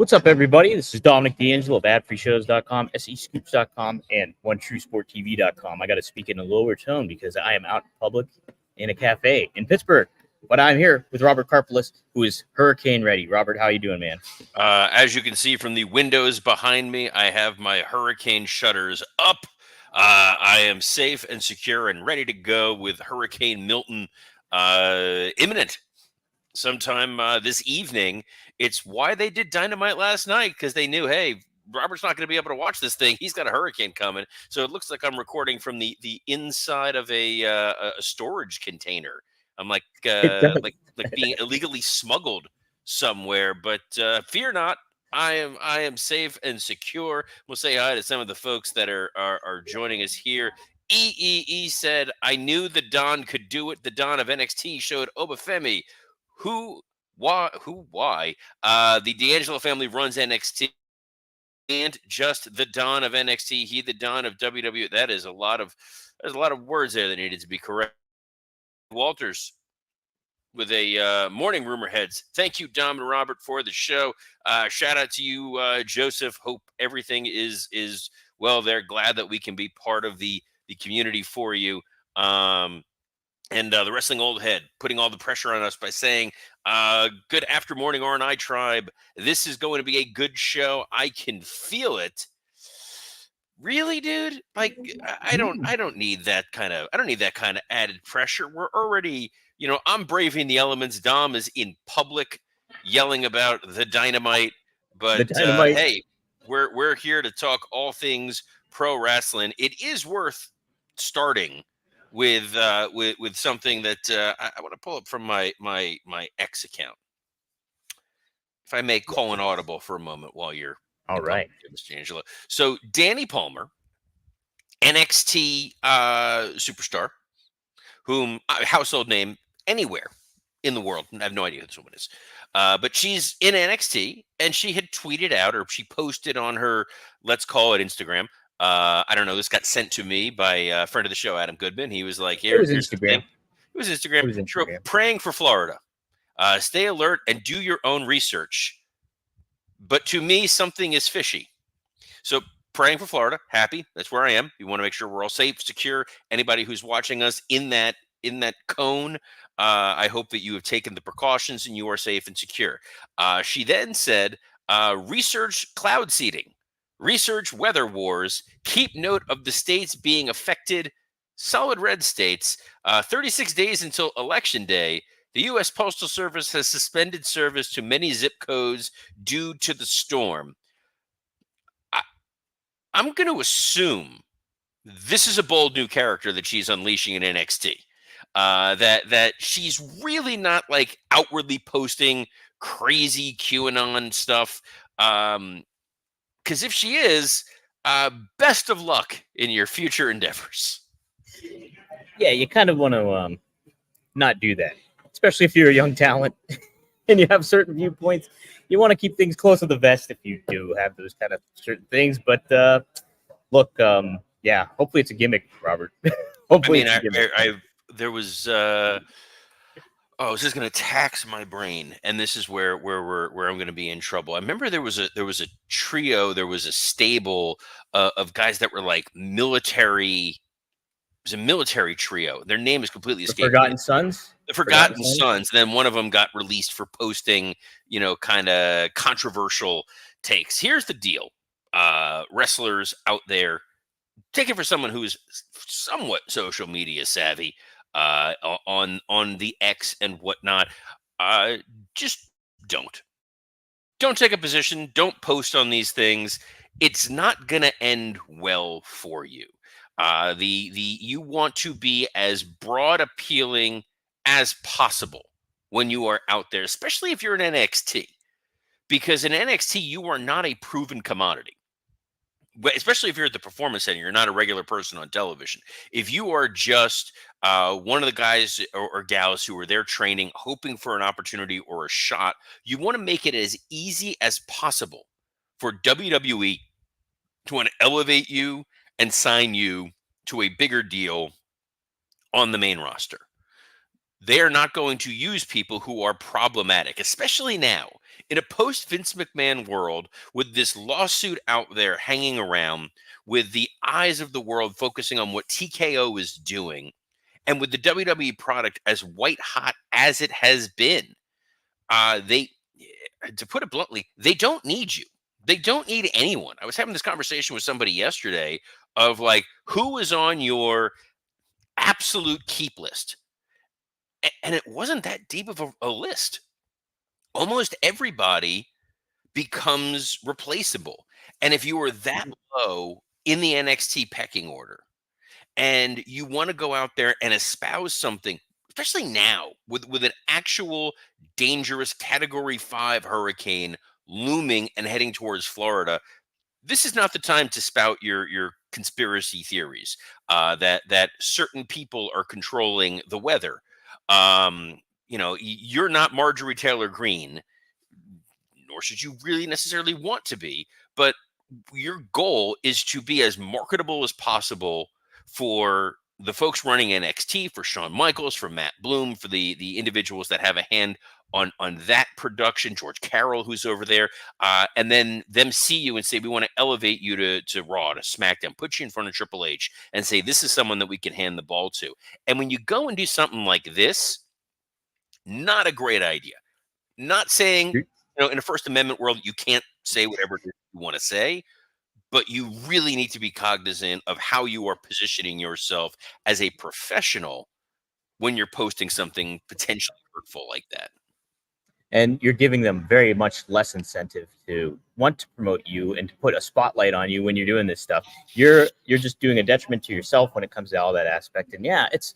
What's up, everybody? This is Dominic D'Angelo of AdFreeShows.com, SEScoops.com, and OneTrueSportTV.com. I got to speak in a lower tone because I am out in public in a cafe in Pittsburgh. But I'm here with Robert Karpelis, who is hurricane ready. Robert, how you doing, man? As you can see from the windows behind me, I have my hurricane shutters up. I am safe and secure and ready to go with Hurricane Milton imminent sometime this evening. It's why they did Dynamite last night, because they knew, hey, Robert's not going to be able to watch this thing. He's got a hurricane coming. So it looks like I'm recording from the inside of a storage container. I'm like being illegally smuggled somewhere, but fear not. I am safe and secure. We'll say hi to some of the folks that are joining us here. EEE said, I knew the Don could do it. The Don of NXT showed Oba Femi why. The D'Angelo family runs NXT and just the Don of NXT. He the Don of WWE. There's a lot of words there that needed to be correct. Walters with a morning rumor heads. Thank you, Dom and Robert, for the show. Shout out to you, Joseph. Hope everything is well there. Glad that we can be part of the community for you. And the Wrestling Old Head putting all the pressure on us by saying, good after morning, R&I tribe. This is going to be a good show. I can feel it. Really, dude? Like, I don't need that kind of added pressure. We're already, I'm braving the elements. Dom is in public yelling about the Dynamite. But hey, we're here to talk all things pro wrestling. It is worth starting with something that I want to pull up from my X account. If I may call an audible for a moment while you're all right, Mr. Angelo. So Danny Palmer, NXT superstar, whom household name anywhere in the world. I have no idea who this woman is. But she's in NXT, and she had tweeted out, or she posted on her, let's call it Instagram. I don't know. This got sent to me by a friend of the show, Adam Goodman. He was like, here's Instagram. The thing. It was Instagram. She wrote, praying for Florida. Stay alert and do your own research. But to me, something is fishy. So praying for Florida. Happy. That's where I am. We want to make sure we're all safe, secure. Anybody who's watching us in that cone, I hope that you have taken the precautions and you are safe and secure. She then said, research cloud seeding. Research weather wars. Keep note of the states being affected. Solid red states. 36 days until Election Day. The U.S. Postal Service has suspended service to many zip codes due to the storm. I'm going to assume this is a bold new character that she's unleashing in NXT. That she's really not like outwardly posting crazy QAnon stuff. Because if she is, best of luck in your future endeavors. Yeah, you kind of want to not do that, especially if you're a young talent and you have certain viewpoints. You want to keep things close to the vest if you do have those kind of certain things. But look, yeah, hopefully it's a gimmick, Robert. Hopefully there was. I was just going to tax my brain, and this is where I'm going to be in trouble. I remember there was a trio, there was a stable of guys that were like military. It was a military trio. Their name is completely escaped. Forgotten Sons. The Forgotten Sons. Then one of them got released for posting, kind of controversial takes. Here's the deal, wrestlers out there, take it for someone who is somewhat social media savvy. On the X and whatnot, just don't take a position. Don't post on these things. It's not gonna end well for you. You want to be as broad appealing as possible when you are out there, especially if you're in NXT, because in NXT you are not a proven commodity. Especially if you're at the Performance Center, you're not a regular person on television. If you are just one of the guys or gals who are there training, hoping for an opportunity or a shot, you want to make it as easy as possible for WWE to want to elevate you and sign you to a bigger deal on the main roster. They are not going to use people who are problematic, especially now in a post Vince McMahon world with this lawsuit out there hanging around, with the eyes of the world focusing on what TKO is doing, and with the WWE product as white hot as it has been. They, to put it bluntly, they don't need you. They don't need anyone. I was having this conversation with somebody yesterday of like, who is on your absolute keep list? And it wasn't that deep of a list. Almost everybody becomes replaceable. And if you were that low in the NXT pecking order and you want to go out there and espouse something, especially now with an actual dangerous category 5 hurricane looming and heading towards Florida, this is not the time to spout your conspiracy theories that certain people are controlling the weather. You're not Marjorie Taylor Greene, nor should you really necessarily want to be, but your goal is to be as marketable as possible for the folks running NXT, for Shawn Michaels, for Matt Bloom, for the individuals that have a hand on that production, George Carroll, who's over there, and then them see you and say, we want to elevate you to Raw, to SmackDown, put you in front of Triple H and say, this is someone that we can hand the ball to. And when you go and do something like this, not a great idea. Not saying, in a First Amendment world, you can't say whatever you want to say, but you really need to be cognizant of how you are positioning yourself as a professional when you're posting something potentially hurtful like that. And you're giving them very much less incentive to want to promote you and to put a spotlight on you when you're doing this stuff. You're just doing a detriment to yourself when it comes to all that aspect. And yeah, it's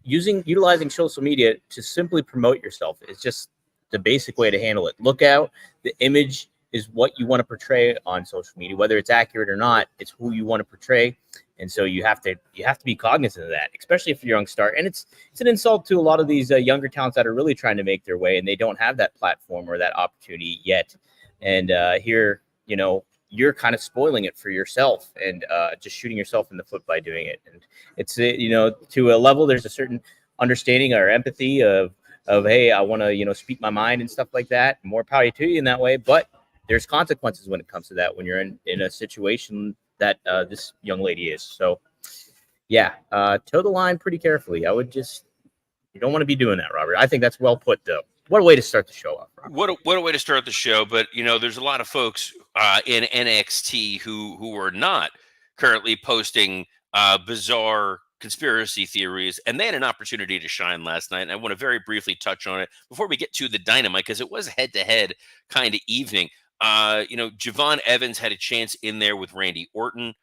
utilizing social media to simply promote yourself is just the basic way to handle it. Look out. The image is what you want to portray on social media, whether it's accurate or not. It's who you want to portray, and so you have to be cognizant of that, especially if you're a young star. And it's an insult to a lot of these younger talents that are really trying to make their way, and they don't have that platform or that opportunity yet. And here, you're kind of spoiling it for yourself and just shooting yourself in the foot by doing it. And it's to a level, there's a certain understanding or empathy of hey, I want to speak my mind and stuff like that. More power to you in that way, but there's consequences when it comes to that when you're in a situation that this young lady is. So yeah, toe the line pretty carefully. You don't want to be doing that, Robert. I think that's well put, though. What a way to start the show off, Robert. What a way to start the show. But there's a lot of folks in NXT who are not currently posting bizarre conspiracy theories, and they had an opportunity to shine last night. And I want to very briefly touch on it before we get to the Dynamite, because it was a head-to-head kind of evening. Javon Evans had a chance in there with Randy Orton.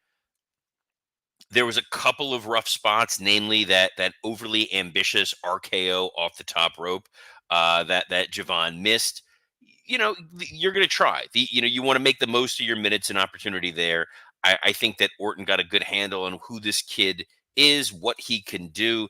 There was a couple of rough spots, namely that overly ambitious RKO off the top rope that Javon missed. You're going to try. You want to make the most of your minutes and opportunity there. I think that Orton got a good handle on who this kid is, what he can do.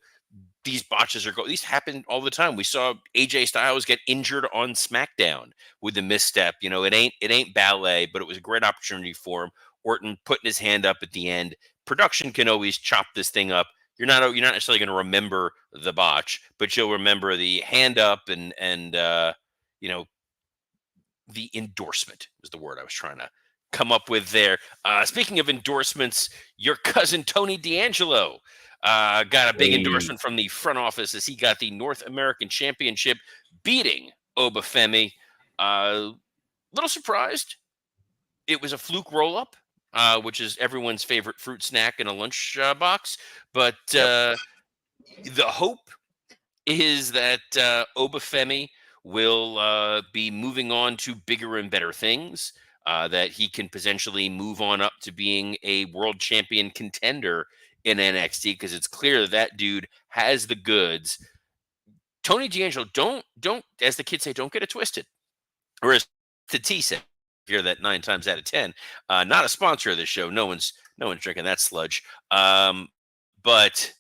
These botches these happen all the time. We saw AJ Styles get injured on SmackDown with a misstep. It ain't ballet, but it was a great opportunity for him. Orton putting his hand up at the end. Production can always chop this thing up. You're not necessarily going to remember the botch, but you'll remember the hand up and the endorsement was the word I was trying to come up with there. Speaking of endorsements, your cousin Tony D'Angelo got a big endorsement from the front office as he got the North American Championship, beating Oba Femi. Little surprised. It was a fluke roll-up, which is everyone's favorite fruit snack in a lunch box. But the hope is that Oba Femi will be moving on to bigger and better things, that he can potentially move on up to being a world champion contender in NXT, because it's clear that dude has the goods. Tony D'Angelo, don't, as the kids say, don't get it twisted. Or as the T said, hear that 9 times out of 10. Not a sponsor of this show. No one's drinking that sludge. But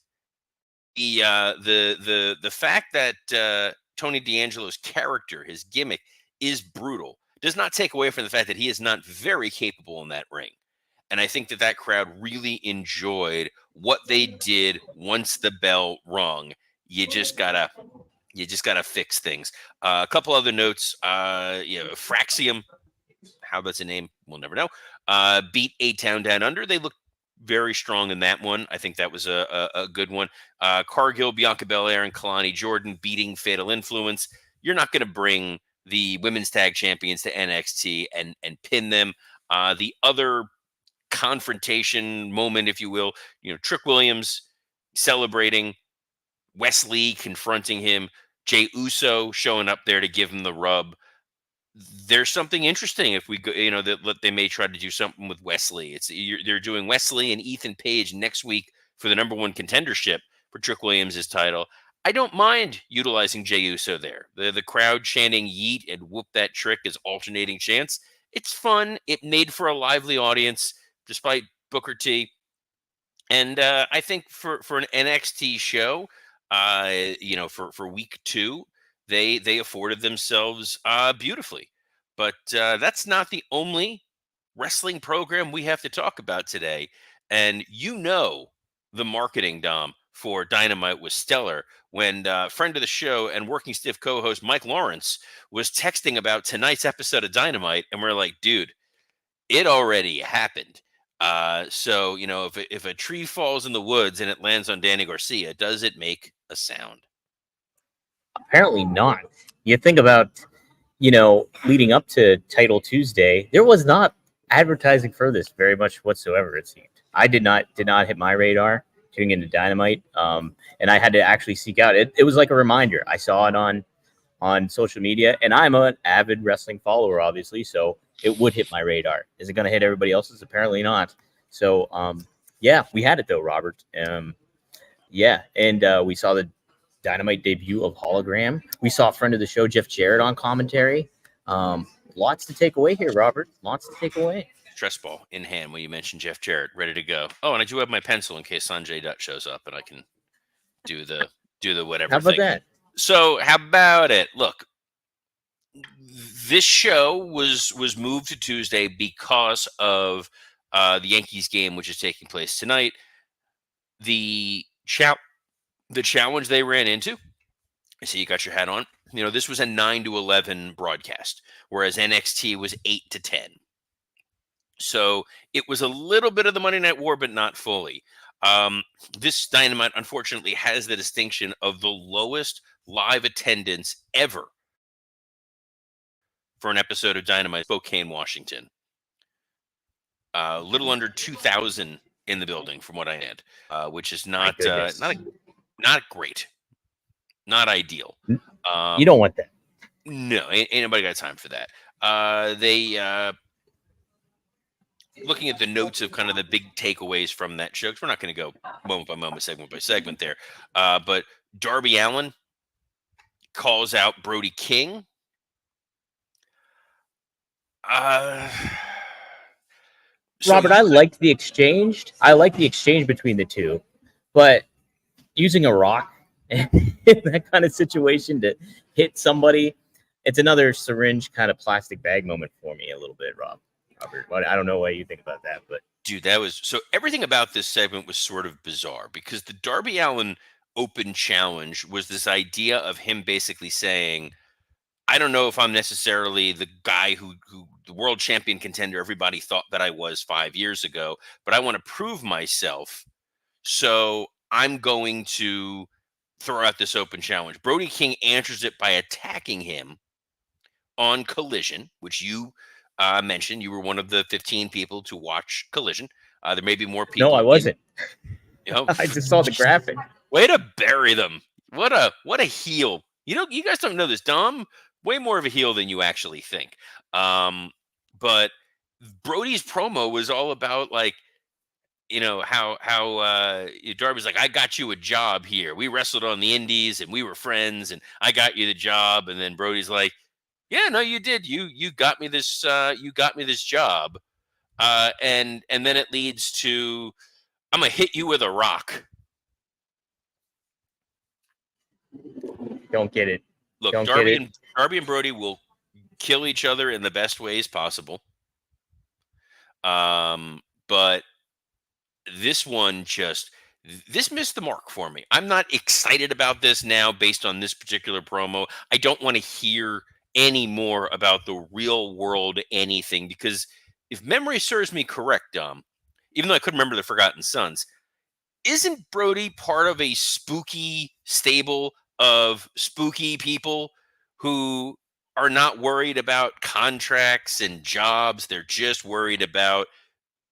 the fact that Tony D'Angelo's character, his gimmick, is brutal, does not take away from the fact that he is not very capable in that ring. And I think that crowd really enjoyed what they did once the bell rung you just gotta fix things. A couple other notes. Fraxium, how that's a name, we'll never know. Beat A-Town Down Under. They looked very strong in that one. I think that was a good one. Cargill, Bianca Belair, and Kalani Jordan beating Fatal Influence. You're not going to bring the women's tag champions to NXT and pin them. The other confrontation moment, if you will, Trick Williams celebrating, Wesley confronting him, Jey Uso showing up there to give him the rub. There's something interesting if we go, that they may try to do something with Wesley. They're doing Wesley and Ethan Page next week for the #1 contendership for Trick Williams' title. I don't mind utilizing Jey Uso there. The crowd chanting "Yeet" and "Whoop that trick" as alternating chants. It's fun. It made for a lively audience, despite Booker T. And I think for an NXT show, for week 2, they afforded themselves beautifully. But that's not the only wrestling program we have to talk about today. And the marketing, Dom, for Dynamite was stellar when friend of the show and Working Stiff co-host Mike Lawrence was texting about tonight's episode of Dynamite. And we're like, dude, it already happened. So, if a tree falls in the woods and it lands on Danny Garcia, does it make a sound? Apparently not. You think about, leading up to Title Tuesday, there was not advertising for this very much whatsoever, it seemed. I did not hit my radar tuning into Dynamite, and I had to actually seek out. It was like a reminder. I saw it on social media, and I'm an avid wrestling follower, obviously, so it would hit my radar. Is it going to hit everybody else's? Apparently not. So, we had it though, Robert. And we saw the Dynamite debut of Hologram. We saw a friend of the show, Jeff Jarrett, on commentary. Lots to take away here, Robert. Lots to take away. Stress ball in hand when you mentioned Jeff Jarrett, ready to go. Oh, and I do have my pencil in case Sanjay Dutt shows up, and I can do the whatever. How about thing. that? So, how about it? Look, this show was moved to Tuesday because of the Yankees game, which is taking place tonight. The challenge they ran into, I see you got your hat on. This was a 9 to 11 broadcast, whereas NXT was 8 to 10. So it was a little bit of the Monday Night War, but not fully. This Dynamite, unfortunately, has the distinction of the lowest live attendance ever for an episode of Dynamite, Spokane, Washington. A little under 2,000 in the building, from what I had, which is not great, not ideal. You don't want that. No, ain't nobody got time for that. They looking at the notes of kind of the big takeaways from that show, because we're not going to go moment by moment, segment by segment there. But Darby Allin calls out Brody King. Robert, I liked the exchange. I like the exchange between the two, but using a rock in that kind of situation to hit somebody, it's another syringe kind of plastic bag moment for me a little bit, Robert. I don't know what you think about that, but dude, that was so. Everything about this segment was sort of bizarre because the Darby Allin Open Challenge was this idea of him basically saying, I don't know if I'm necessarily the guy who the world champion contender everybody thought that I was 5 years ago, but I want to prove myself. So I'm going to throw out this open challenge. Brody King answers it by attacking him on Collision, which you mentioned. You were one of the 15 people to watch Collision. There may be more people. No, I wasn't. I just saw the graphic. Way to bury them. What a heel. You guys don't know this, Dom. Way more of a heel than you actually think. But Brody's promo was all about how Darby's like, I got you a job here. We wrestled on the indies and we were friends and I got you the job. And then Brody's like, yeah, no, you did. You got me this. You got me this job. And then it leads to, I'm gonna hit you with a rock. Don't get it. Look, Don't Darby get it. Darby and Brody will kill each other in the best ways possible. But this one just This missed the mark for me. I'm not excited about this now based on this particular promo. I don't want to hear any more about the real world anything, because if memory serves me correct, even though I couldn't remember the Forgotten Sons, isn't Brody part of a spooky stable of spooky people who are not worried about contracts and jobs? They're just worried about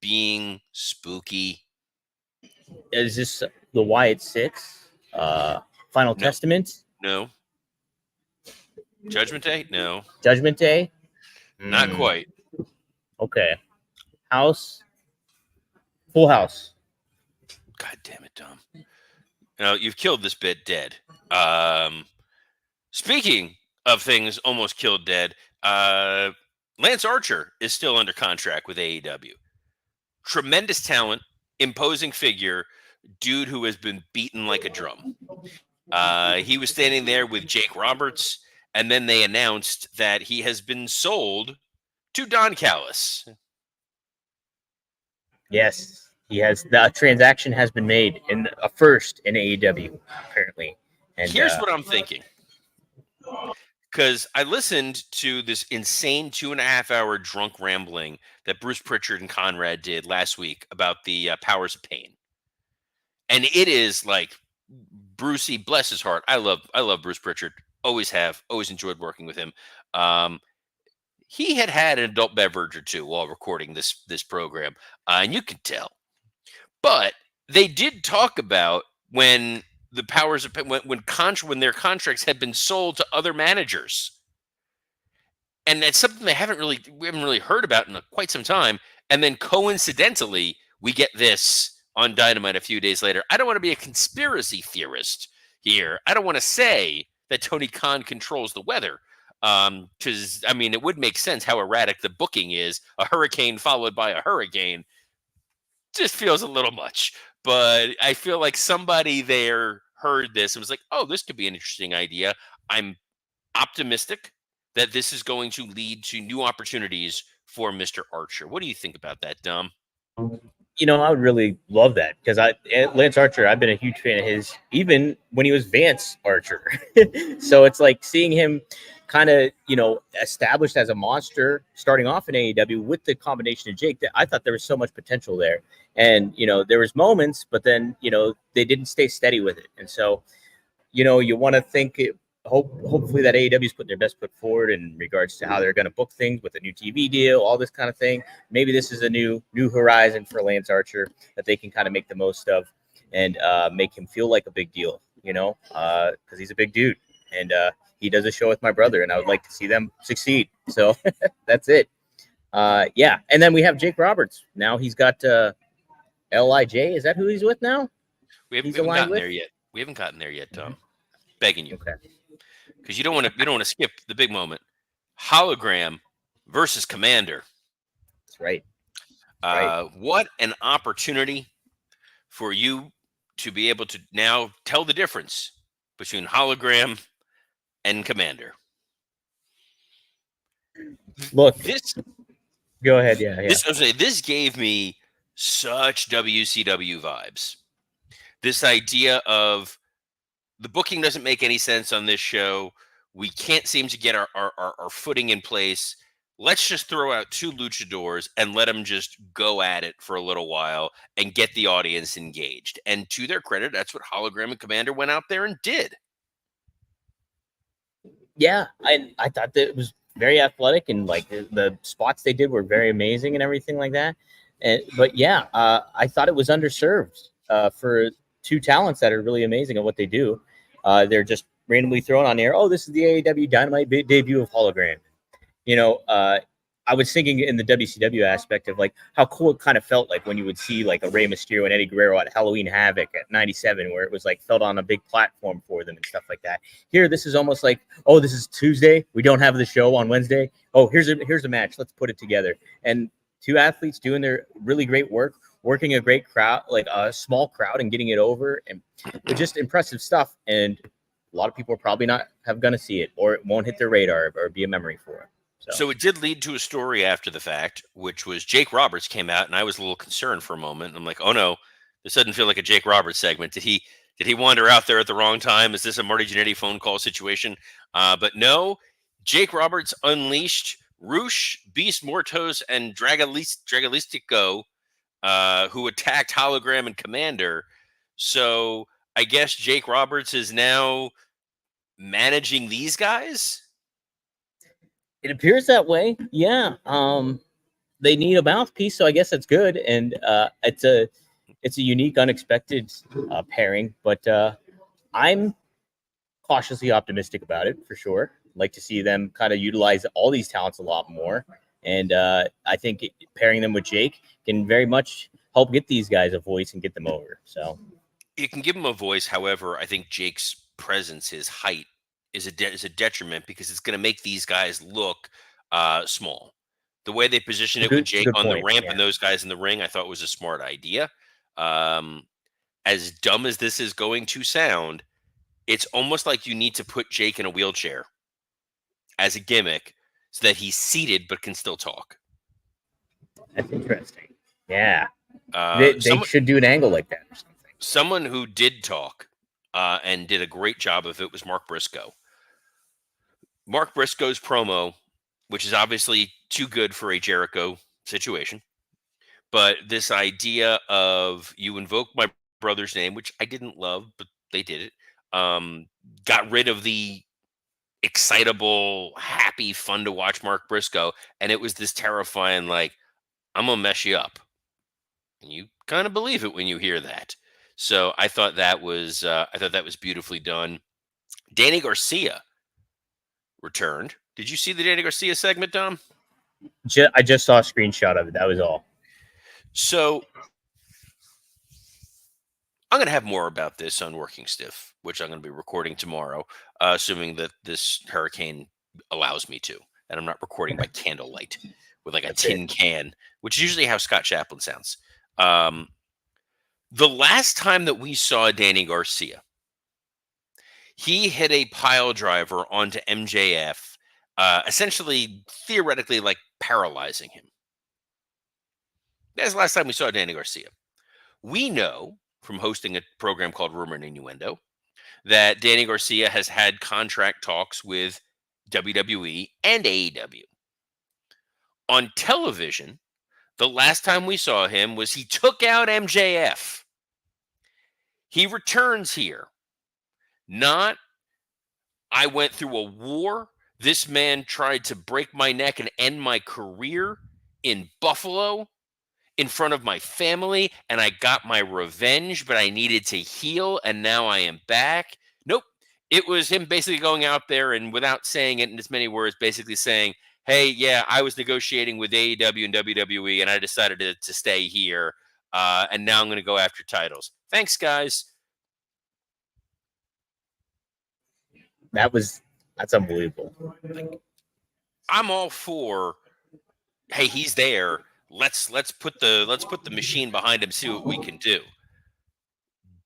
being spooky. Is this the Wyatt Six? Final No, Testament? no. Judgment Day? No, Judgment Day? not quite. Okay. House? Full House. God damn it, Dom. Now, you've killed this bit dead. Speaking of things almost killed dead, Lance Archer is still under contract with AEW. Tremendous talent, imposing figure, dude who has been beaten like a drum. He was standing there with Jake Roberts, and then they announced that he has been sold to Don Callis. Yes, he has. The transaction has been made in a first in AEW, apparently. And here's what I'm thinking. Because I listened to this insane 2.5-hour drunk rambling that Bruce Pritchard and Conrad did last week about the powers of pain. And it is like Brucey, bless his heart. I love Bruce Pritchard. Always have. Always enjoyed working with him. He had an adult beverage or two while recording this program, and you can tell. But they did talk about when the powers of when their contracts had been sold to other managers, and that's something we haven't really heard about in quite some time. And then coincidentally, we get this on Dynamite a few days later. I don't want to be a conspiracy theorist here. I don't want to say that Tony Khan controls the weather, because I mean it would make sense how erratic the booking is. A hurricane followed by a hurricane just feels a little much. But I feel like somebody there heard this and was like, oh, this could be an interesting idea. I'm optimistic that this is going to lead to new opportunities for Mr. Archer. What do you think about that, Dom? You know, I would really love that, because Lance Archer, I've been a huge fan of his, even when he was Vance Archer. So it's like seeing him kind of, established as a monster starting off in AEW with the combination of Jake. That I thought there was so much potential there. And, there was moments, but then, they didn't stay steady with it. And so, you want to think hopefully that AEW is putting their best foot forward in regards to how they're going to book things with a new TV deal, all this kind of thing. Maybe this is a new horizon for Lance Archer that they can kind of make the most of and make him feel like a big deal, because he's a big dude. And he does a show with my brother, and I would like to see them succeed. So that's it. Yeah. And then we have Jake Roberts. Now he's got LIJ. Is that who he's with now? We haven't gotten there yet. We haven't gotten there yet, Tom. Begging you. Okay. Because you don't want to skip the big moment. Hologram versus Commander. That's right. What an opportunity for you to be able to now tell the difference between Hologram and Commander. Look, this. Go ahead. Yeah. This gave me such WCW vibes. This idea of the booking doesn't make any sense on this show. We can't seem to get our footing in place. Let's just throw out two luchadors and let them just go at it for a little while and get the audience engaged. And to their credit, that's what Hologram and Commander went out there and did. Yeah, I thought that it was very athletic, and like the spots they did were very amazing and everything like that. But yeah, I thought it was underserved for two talents that are really amazing at what they do. They're just randomly thrown on air. Oh, this is the AEW Dynamite debut of Hologram. I was thinking in the WCW aspect of like how cool it kind of felt like when you would see like a Rey Mysterio and Eddie Guerrero at Halloween Havoc at 97, where it was like felt on a big platform for them and stuff like that. Here, this is almost like, oh, this is Tuesday. We don't have the show on Wednesday. Oh, here's a match. Let's put it together. And two athletes doing their really great work, working a great crowd, like a small crowd, and getting it over, and just impressive stuff. And a lot of people are probably not going to see it, or it won't hit their radar or be a memory for them. So it did lead to a story after the fact, which was Jake Roberts came out, and I was a little concerned for a moment. I'm like, oh no, This doesn't feel like a Jake Roberts segment. Did he wander out there at the wrong time? Is this a Marty Jannetty phone call situation? But no, Jake Roberts unleashed Roosh, Beast Mortos, and Dragalistico, who attacked Hologram and Commander. So I guess Jake Roberts is now managing these guys? It appears that way. Yeah. They need a mouthpiece, so I guess that's good. And it's a unique, unexpected pairing. But I'm cautiously optimistic about it for sure. Like to see them kind of utilize all these talents a lot more. And I think pairing them with Jake can very much help get these guys a voice and get them over. So it can give them a voice. However, I think Jake's presence, his height, is a detriment because it's going to make these guys look small. The way they position it with Jake on the ramp and those guys in the ring, I thought was a smart idea. As dumb as this is going to sound, it's almost like you need to put Jake in a wheelchair as a gimmick so that he's seated but can still talk. That's interesting. Yeah. They should do an angle like that or something. Someone who did talk and did a great job of it was Mark Briscoe. Mark Briscoe's promo, which is obviously too good for a Jericho situation, but this idea of you invoke my brother's name, which I didn't love, but they did it, got rid of the excitable, happy, fun to watch Mark Briscoe, and it was this terrifying, like, I'm gonna mess you up. And you kind of believe it when you hear that. So I thought that was beautifully done. Danny Garcia returned. Did you see the Danny Garcia segment, Dom? I just saw a screenshot of it. That was all. So I'm going to have more about this on Working Stiff, which I'm going to be recording tomorrow, assuming that this hurricane allows me to, and I'm not recording by candlelight with like a tin can, which is usually how Scott Chaplin sounds. The last time that we saw Danny Garcia, he hit a pile driver onto MJF, essentially, theoretically, like paralyzing him. That's the last time we saw Danny Garcia. We know from hosting a program called Rumor Innuendo that Danny Garcia has had contract talks with WWE and AEW. On television, the last time we saw him was he took out MJF. He returns here. Not, I went through a war. This man tried to break my neck and end my career in Buffalo in front of my family, and I got my revenge, but I needed to heal, and now I am back. Nope. It was him basically going out there and without saying it in as many words, basically saying, hey, yeah, I was negotiating with AEW and WWE, and I decided to stay here, and now I'm going to go after titles. Thanks, guys. That's unbelievable. Like, I'm all for, hey, he's there. Let's put the machine behind him, see what we can do.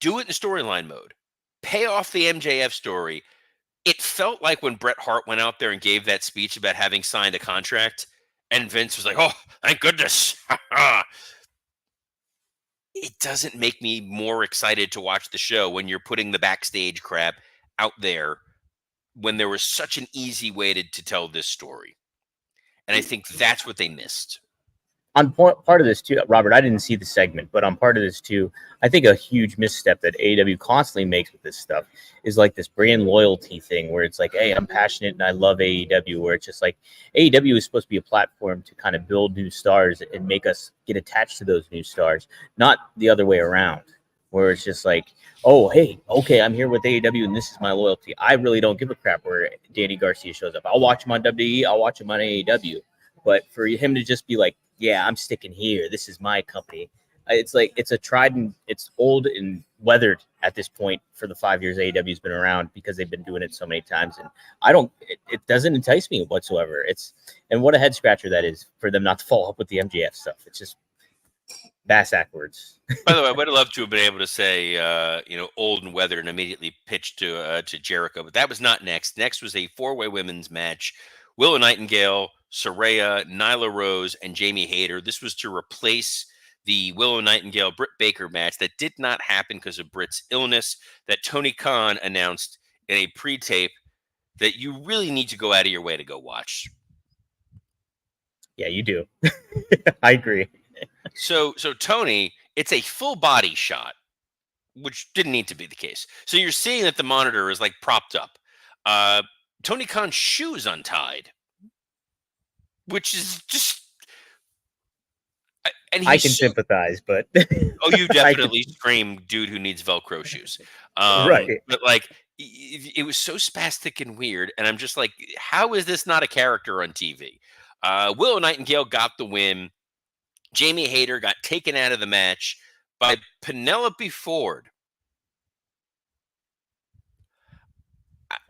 Do it in storyline mode. Pay off the MJF story. It felt like when Bret Hart went out there and gave that speech about having signed a contract, and Vince was like, oh, thank goodness. It doesn't make me more excited to watch the show when you're putting the backstage crap out there when there was such an easy way to tell this story. And I think that's what they missed. On part of this too, Robert, I didn't see the segment, but on part of this too, I think a huge misstep that AEW constantly makes with this stuff is like this brand loyalty thing where it's like, hey, I'm passionate and I love AEW, where it's just like AEW is supposed to be a platform to kind of build new stars and make us get attached to those new stars, not the other way around, where it's just like, oh, hey, okay, I'm here with AEW and this is my loyalty. I really don't give a crap where Danny Garcia shows up. I'll watch him on WWE, I'll watch him on AEW. But for him to just be like, yeah, I'm sticking here. This is my company. It's like it's it's old and weathered at this point for the 5 years AEW's been around because they've been doing it so many times. And it doesn't entice me whatsoever. And what a head scratcher that is for them not to follow up with the MJF stuff. It's just backwards. By the way, I would have loved to have been able to say, old and weathered and immediately pitch to Jericho, but that was not next. Next was a 4-way women's match. Willow Nightingale, Saraya, Nyla Rose, and Jamie Hayter. This was to replace the Willow Nightingale Britt Baker match that did not happen because of Britt's illness, that Tony Khan announced in a pre-tape that you really need to go out of your way to go watch. Yeah, you do. I agree. So Tony, it's a full body shot, which didn't need to be the case. So you're seeing that the monitor is like propped up. Tony Khan's shoes untied, which is just. And I can sympathize, but oh, you definitely scream, dude who needs Velcro shoes. Right. But like, it was so spastic and weird, and I'm just like, how is this not a character on TV? Willow Nightingale got the win. Jamie Hayter got taken out of the match by Penelope Ford.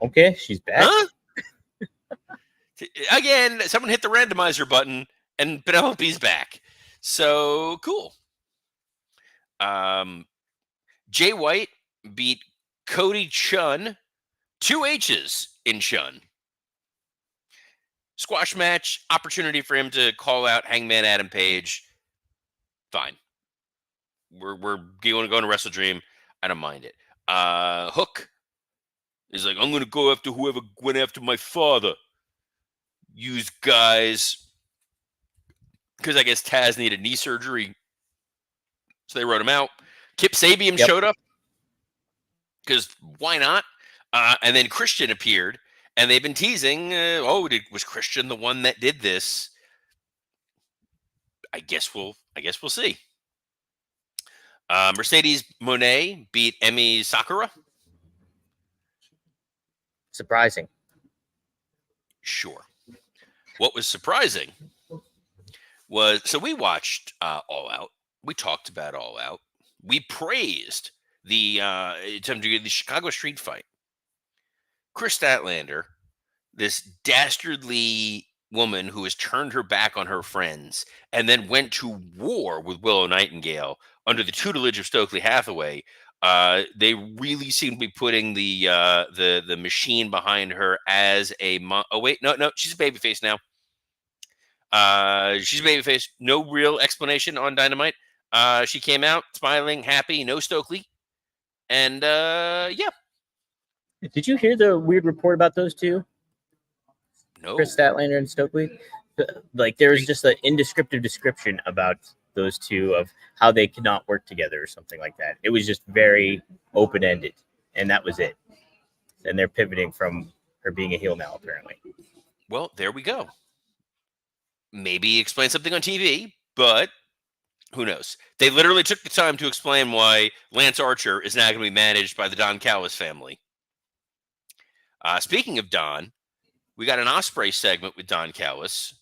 Okay, she's back. Huh? Again, someone hit the randomizer button, and Penelope's back. So cool. Jay White beat Cody Chun, 2 H's in Chun. Squash match, opportunity for him to call out Hangman Adam Page. Fine. We're going to go into Wrestle Dream. I don't mind it. Hook is like, I'm going to go after whoever went after my father. Use guys. Because I guess Taz needed knee surgery. So they wrote him out. Kip Sabian showed up. Because why not? And then Christian appeared. And they've been teasing, was Christian the one that did this? I guess we'll see. Mercedes Moné beat Emi Sakura. Surprising. Sure. What was surprising was, so we watched All Out. We talked about All Out. We praised the Chicago Street Fight. Chris Statlander, this dastardly woman who has turned her back on her friends and then went to war with Willow Nightingale under the tutelage of Stokely Hathaway. They really seem to be putting the machine behind her as a she's a babyface now. She's a babyface. No real explanation on Dynamite. She came out smiling, happy, no Stokely, and yeah. Did you hear the weird report about those two? No. Chris Statlander and Stokely? Like, there was just an indescriptive description about those two of how they could not work together or something like that. It was just very open-ended, and that was it. And they're pivoting from her being a heel now, apparently. Well, there we go. Maybe explain something on TV, but who knows? They literally took the time to explain why Lance Archer is now going to be managed by the Don Callis family. Speaking of Don, we got an Ospreay segment with Don Callis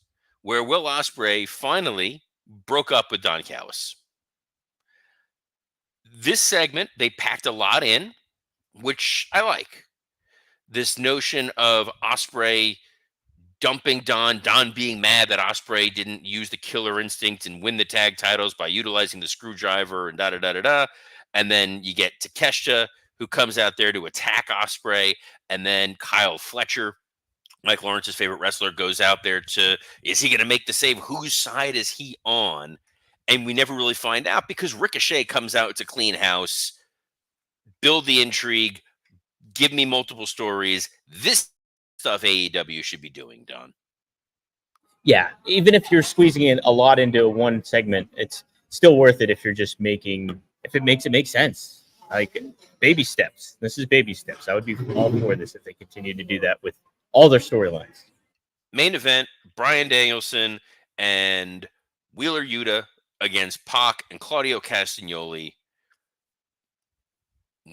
where Will Ospreay finally broke up with Don Callis. This segment, they packed a lot in, which I like. This notion of Ospreay dumping Don being mad that Ospreay didn't use the killer instinct and win the tag titles by utilizing the screwdriver and da-da-da-da-da. And then you get Takeshita, who comes out there to attack Ospreay, and then Kyle Fletcher, Mike Lawrence's favorite wrestler, goes out there is he going to make the save? Whose side is he on? And we never really find out because Ricochet comes out to clean house, build the intrigue, give me multiple stories. This stuff AEW should be doing, Don. Yeah, even if you're squeezing in a lot into one segment, it's still worth it if you're just if it makes it make sense. Like, baby steps. This is baby steps. I would be all for this if they continue to do that with all their storylines. Main event, Bryan Danielson and Wheeler Yuta against Pac and Claudio Castagnoli.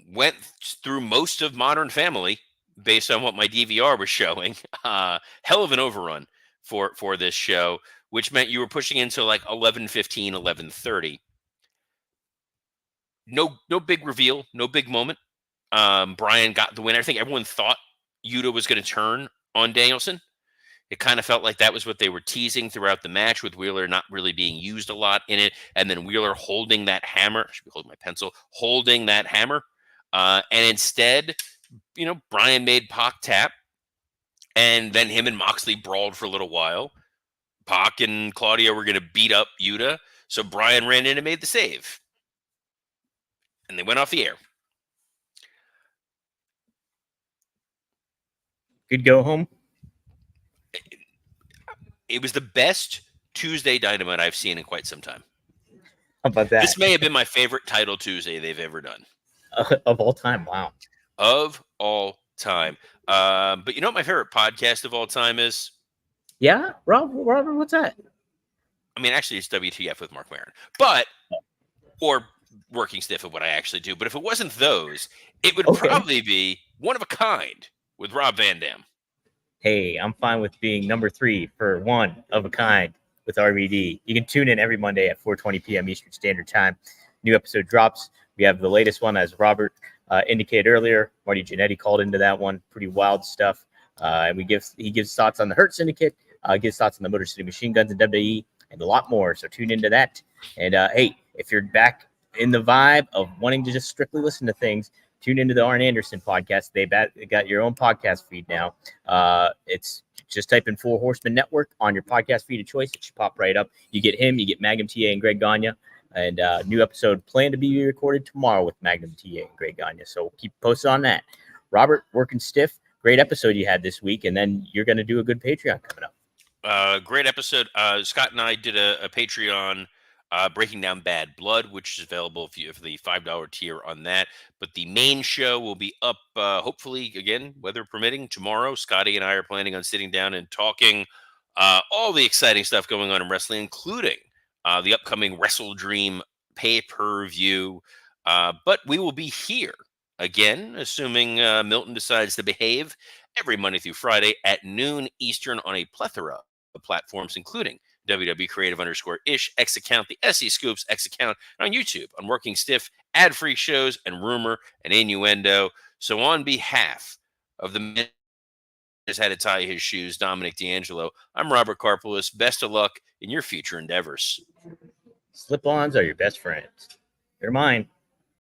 Went through most of Modern Family based on what my DVR was showing. Hell of an overrun for this show, which meant you were pushing into like 11:15, 11:30. No big reveal, no big moment. Bryan got the win. I think everyone thought Yuta was going to turn on Danielson. It kind of felt like that was what they were teasing throughout the match, with Wheeler not really being used a lot in it, and then Wheeler holding that hammer. I should be holding my pencil, holding that hammer. And instead, Bryan made Pac tap, and then him and Moxley brawled for a little while. Pac and Claudio were going to beat up Yuta. So Brian ran in and made the save. And they went off the air. Good go home. It was the best Tuesday Dynamite I've seen in quite some time. How about that? This may have been my favorite title Tuesday they've ever done. Of all time. Wow. Of all time. But you know what my favorite podcast of all time is? Yeah? Robert, what's that? I mean, actually, it's WTF with Mark Maron. But, or Working Stiff of what I actually do. But if it wasn't those, it would probably be One of a Kind with Rob Van Dam. Hey, I'm fine with being number 3 for One of a Kind with RVD. You can tune in every Monday at 4:20 p.m. Eastern Standard Time. New episode drops. We have the latest one, as Robert indicated earlier. Marty Jannetty called into that one. Pretty wild stuff. And he gives thoughts on the Hurt Syndicate, gives thoughts on the Motor City Machine Guns and WWE, and a lot more. So tune into that. And hey, if you're back in the vibe of wanting to just strictly listen to things, tune into the Arn Anderson podcast. They got your own podcast feed now. It's just type in Four Horsemen Network on your podcast feed of choice. It should pop right up. You get him, you get Magnum TA and Greg Gagne. And new episode planned to be recorded tomorrow with Magnum TA and Greg Gagne. So keep posted on that. Robert, Working Stiff. Great episode you had this week. And then you're going to do a good Patreon coming up. Great episode. Scott and I did a Patreon breaking down Bad Blood, which is available if you have the $5 tier on that. But the main show will be up, hopefully, again, weather permitting, tomorrow. Scotty and I are planning on sitting down and talking all the exciting stuff going on in wrestling, including the upcoming Wrestle Dream pay-per-view. But we will be here again, assuming Milton decides to behave, every Monday through Friday at noon Eastern on a plethora of platforms, including WWE Creative_ish, X account, the SE Scoops X account, and on YouTube on Working Stiff, ad-free shows, and Rumor and Innuendo. So on behalf of the man who's had to tie his shoes, Dominic D'Angelo, I'm Robert Karpoulos. Best of luck in your future endeavors. Slip-ons are your best friends. They're mine.